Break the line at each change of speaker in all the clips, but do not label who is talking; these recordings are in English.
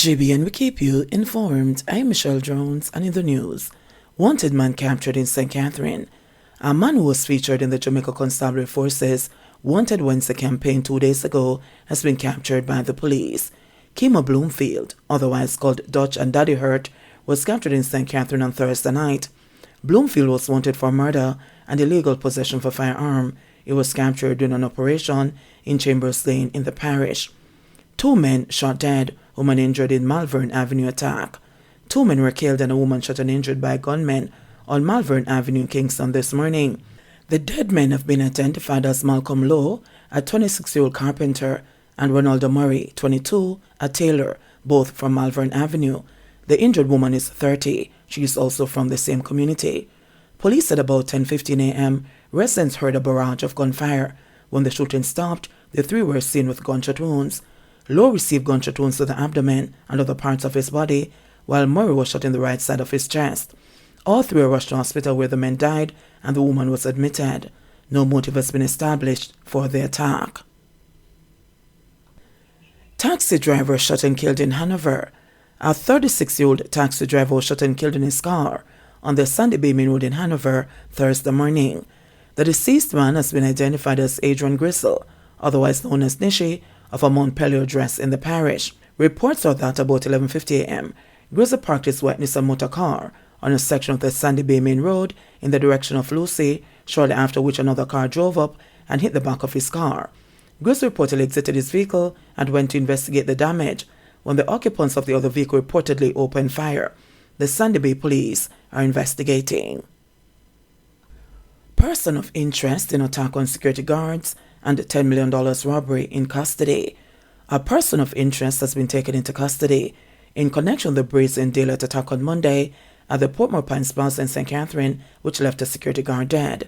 JBN, we keep you informed. I am Michelle Jones, and in the news, wanted man captured in St. Catherine. A man who was featured in the Jamaica Constabulary Forces Wanted Wednesday campaign 2 days ago has been captured by the police. Kimo Bloomfield, otherwise called Dutch and Daddy Hurt, was captured in St. Catherine on Thursday night. Bloomfield was wanted for murder and illegal possession of a firearm. He was captured during an operation in Chambers Lane in the parish. 2 men shot dead, woman injured in Malvern Avenue attack. 2 men were killed and a woman shot and injured by gunmen on Malvern Avenue, Kingston this morning. The dead men have been identified as Malcolm Lowe, a 26-year-old carpenter, and Ronaldo Murray, 22, a tailor, both from Malvern Avenue. The injured woman is 30. She is also from the same community. Police said about 10:15 a.m., residents heard a barrage of gunfire. When the shooting stopped, the 3 were seen with gunshot wounds. Lowe received gunshot wounds to the abdomen and other parts of his body, while Murray was shot in the right side of his chest. All 3 were rushed to hospital where the men died and the woman was admitted. No motive has been established for the attack. Taxi driver shot and killed in Hanover. A 36-year-old taxi driver was shot and killed in his car on the Sandy Bay Main Road in Hanover Thursday morning. The deceased man has been identified as Adrian Gristle, otherwise known as Nishi, of a Montpelier address in the parish. Reports are that about 11:50 a.m., Gristle parked his white Nissan motor car on a section of the Sandy Bay Main Road in the direction of Lucy, shortly after which another car drove up and hit the back of his car. Gristle reportedly exited his vehicle and went to investigate the damage when the occupants of the other vehicle reportedly opened fire. The Sandy Bay police are investigating. Person of interest in attack on security guards and $10 million robbery in custody. A person of interest has been taken into custody in connection with the brazen daylight attack on Monday at the Portmore Pines Plaza in St. Catherine, which left a security guard dead.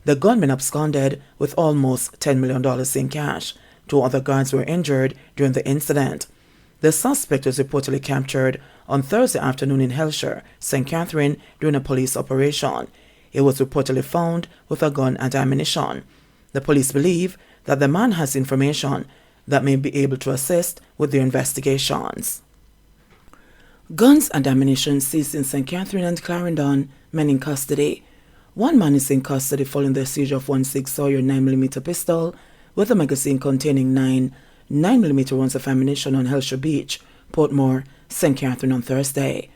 The gunman absconded with almost $10 million in cash. 2 other guards were injured during the incident. The suspect was reportedly captured on Thursday afternoon in Hellshire, St. Catherine, during a police operation. He was reportedly found with a gun and ammunition. The police believe that the man has information that may be able to assist with their investigations. Guns and ammunition seized in St. Catherine and Clarendon, men in custody. 1 man is in custody following the seizure of 1.6 Sawyer 9mm pistol with a magazine containing 9 9mm rounds of ammunition on Hellshire Beach, Portmore, St. Catherine on Thursday.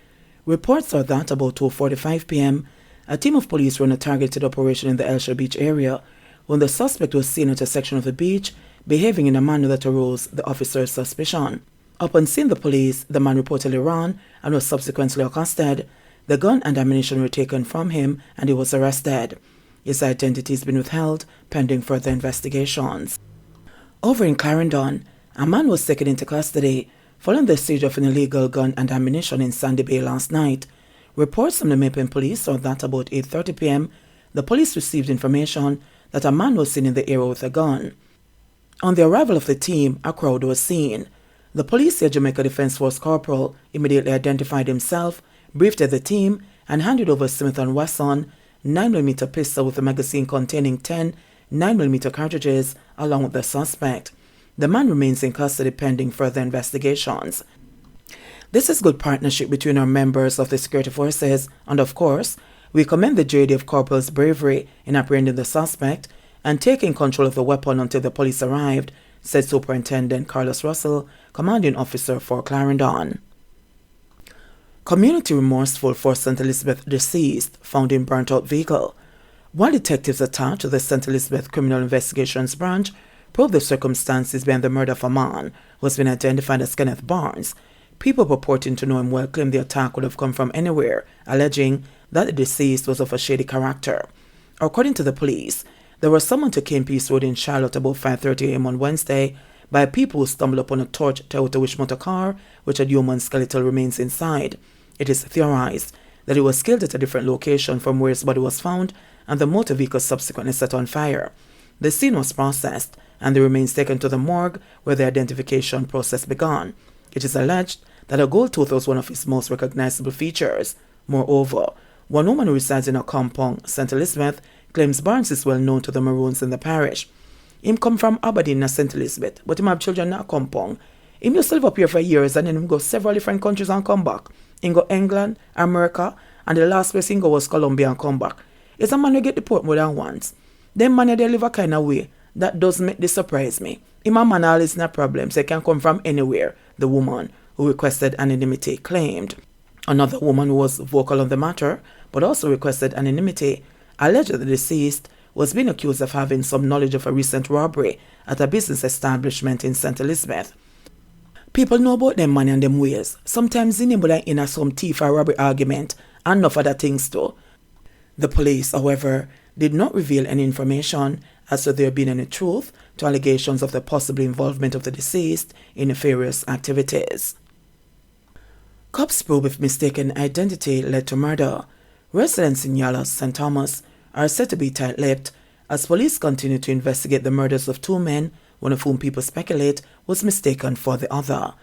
Reports are that about 2:45 p.m., a team of police ran a targeted operation in the Hellshire Beach area when the suspect was seen at a section of the beach behaving in a manner that aroused the officer's suspicion. Upon seeing the police, the man reportedly ran and was subsequently accosted. The gun and ammunition were taken from him and he was arrested. His identity has been withheld pending further investigations. Over in Clarendon, a man was taken into custody following the seizure of an illegal gun and ammunition in Sandy Bay last night. Reports from the Mappin police are that about 8:30 p.m., the police received information that a man was seen in the area with a gun. On the arrival of the team, a crowd was seen. The police said Jamaica Defence Force Corporal immediately identified himself, briefed the team, and handed over Smith & Wesson 9mm pistol with a magazine containing 10 9mm cartridges along with the suspect. The man remains in custody pending further investigations. This is good partnership between our members of the security forces, and of course, we commend the JDF Corporal's bravery in apprehending the suspect and taking control of the weapon until the police arrived, said Superintendent Carlos Russell, commanding officer for Clarendon. Community remorseful for St. Elizabeth deceased found in burnt-out vehicle. While detectives attached to the St. Elizabeth Criminal Investigations Branch probe the circumstances behind the murder of a man who has been identified as Kenneth Barnes, people purporting to know him well claim the attack would have come from anywhere, alleging that the deceased was of a shady character. According to the police, there was someone to Cane Peace Road in Charlotte about 5:30 a.m. on Wednesday by people who stumbled upon a torched Toyota Wish motor car which had human skeletal remains inside. It is theorized that he was killed at a different location from where his body was found, and the motor vehicle subsequently set on fire. The scene was processed and the remains taken to the morgue where the identification process began. It is alleged that a gold tooth was one of his most recognizable features. Moreover, one woman who resides in a compound, St. Elizabeth, claims Barnes is well known to the Maroons in the parish. Him come from Aberdeen na St. Elizabeth, but him have children in a compound. He used to live up here for years and then he go several different countries and come back. He go England, America, and the last place he go was Colombia and come back. It's a man who get deported more than once. Them man they live a kind of way that does make this surprise me. Him a man always in a problem, so he can come from anywhere, the woman who requested anonymity claimed. Another woman who was vocal on the matter, but also requested anonymity, alleged that the deceased was being accused of having some knowledge of a recent robbery at a business establishment in St. Elizabeth. People know about them money and them ways. Sometimes they name like in a some thief or robbery argument and enough other things too. The police, however, did not reveal any information as to there being any truth to allegations of the possible involvement of the deceased in nefarious activities. Cops probe if mistaken identity led to murder. Residents in Yallas, St. Thomas, are said to be tight-lipped as police continue to investigate the murders of two men, one of whom people speculate was mistaken for the other.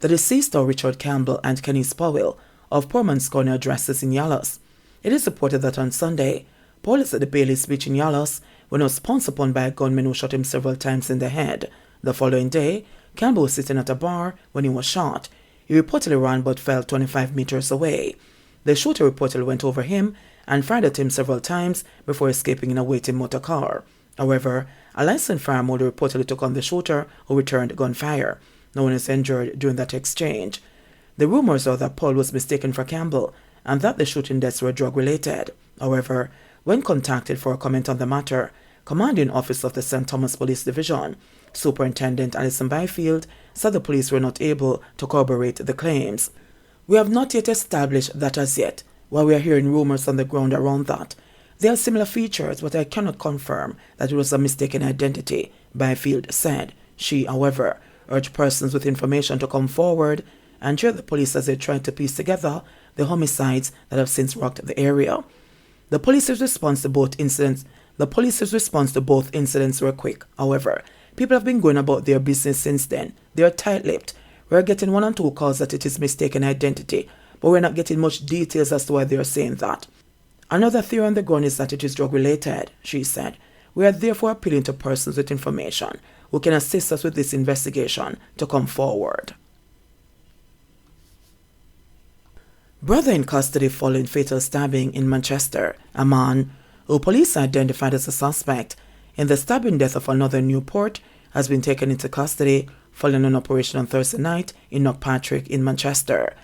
The deceased are Richard Campbell and Kenny Powell of Poorman's Corner addresses in Yallas. It is reported that on Sunday, police at the Bailey's Beach in Yallas were not pounced upon by a gunman who shot him several times in the head. The following day, Campbell was sitting at a bar when he was shot. He reportedly ran but fell 25 meters away. The shooter reportedly went over him and fired at him several times before escaping in a waiting motor car. However, a licensed firearm holder reportedly took on the shooter who returned gunfire. No one is injured during that exchange. The rumors are that Paul was mistaken for Campbell and that the shooting deaths were drug-related. However, when contacted for a comment on the matter, Commanding Officer of the St. Thomas Police Division, Superintendent Alison Byfield, said the police were not able to corroborate the claims. "We have not yet established that as yet, while we are hearing rumors on the ground around that. There are similar features, but I cannot confirm that it was a mistaken identity," Byfield said. She, however, urged persons with information to come forward and cheer the police as they tried to piece together the homicides that have since rocked the area. The police's response to both incidents were quick. However, people have been going about their business since then. They are tight-lipped. We are getting 1 and 2 calls that it is mistaken identity, but we're not getting much details as to why they are saying that. Another theory on the ground is that it is drug-related, she said. We are therefore appealing to persons with information who can assist us with this investigation to come forward. Brother in custody following fatal stabbing in Manchester. A man who police identified as a suspect in the stabbing death of another in Newport has been taken into custody following an operation on Thursday night in Knockpatrick in Manchester.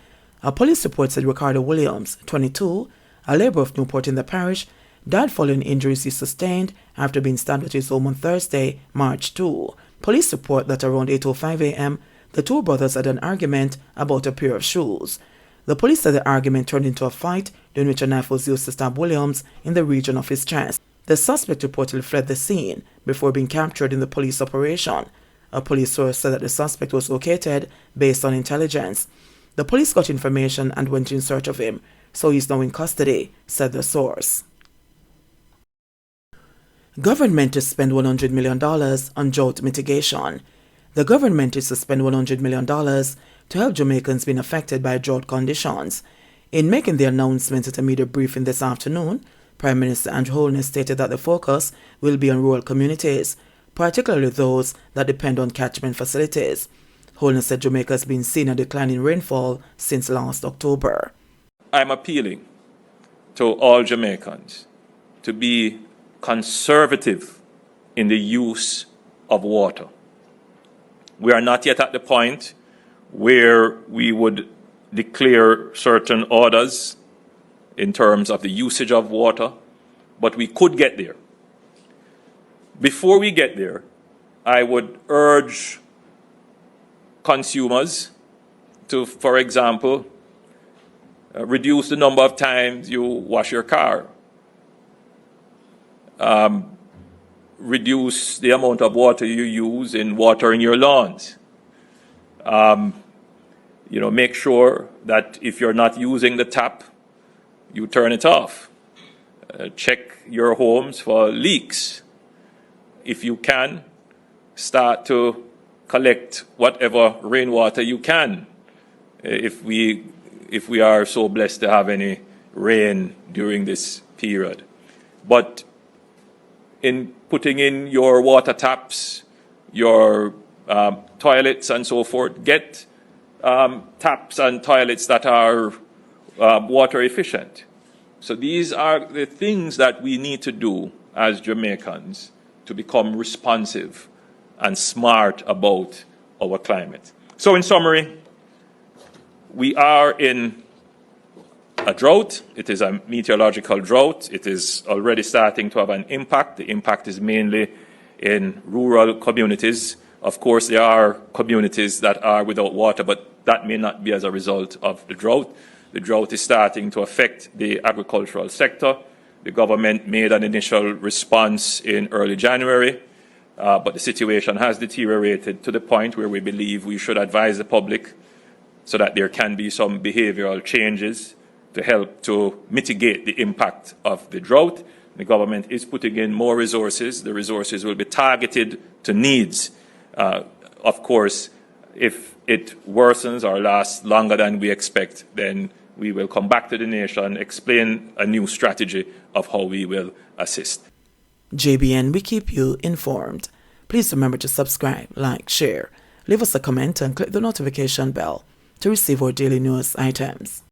A police report said Ricardo Williams, 22, a labourer of Newport in the parish, died following injuries he sustained after being stabbed at his home on Thursday, March 2. Police report that around 8:05 a.m., the two brothers had an argument about a pair of shoes. The police said the argument turned into a fight during which a knife was used to stab Williams in the region of his chest. The suspect reportedly fled the scene before being captured in the police operation. A police source said that the suspect was located based on intelligence. The police got information and went in search of him, so he's now in custody, said the source. Government to spend $100 million on drought mitigation. The government is to spend $100 million to help Jamaicans being affected by drought conditions. In making the announcement at a media briefing this afternoon, Prime Minister Andrew Holness stated that the focus will be on rural communities, particularly those that depend on catchment facilities. Holness said Jamaica has been seeing a decline in rainfall since last October.
I'm appealing to all Jamaicans to be conservative in the use of water. We are not yet at the point where we would declare certain orders in terms of the usage of water, but we could get there. Before we get there, I would urge consumers to, for example, reduce the number of times you wash your car. Reduce the amount of water you use in watering your lawns. Make sure that if you're not using the tap, you turn it off. Check your homes for leaks. If you can, start to collect whatever rainwater you can. If we are so blessed to have any rain during this period. But in putting in your water taps, your toilets and so forth, get taps and toilets that are water efficient. So these are the things that we need to do as Jamaicans to become responsive and smart about our climate. So in summary, we are in a drought. It is a meteorological drought. It is already starting to have an impact. The impact is mainly in rural communities. Of course, there are communities that are without water, but that may not be as a result of the drought. The drought is starting to affect the agricultural sector. The government made an initial response in early January, but the situation has deteriorated to the point where we believe we should advise the public so that there can be some behavioral changes to help to mitigate the impact of the drought. The government is putting in more resources. The resources will be targeted to needs. Of course, if it worsens or lasts longer than we expect, then we will come back to the nation, explain a new strategy of how we will assist.
JBN, we keep you informed. Please remember to subscribe, like, share, leave us a comment and click the notification bell to receive our daily news items.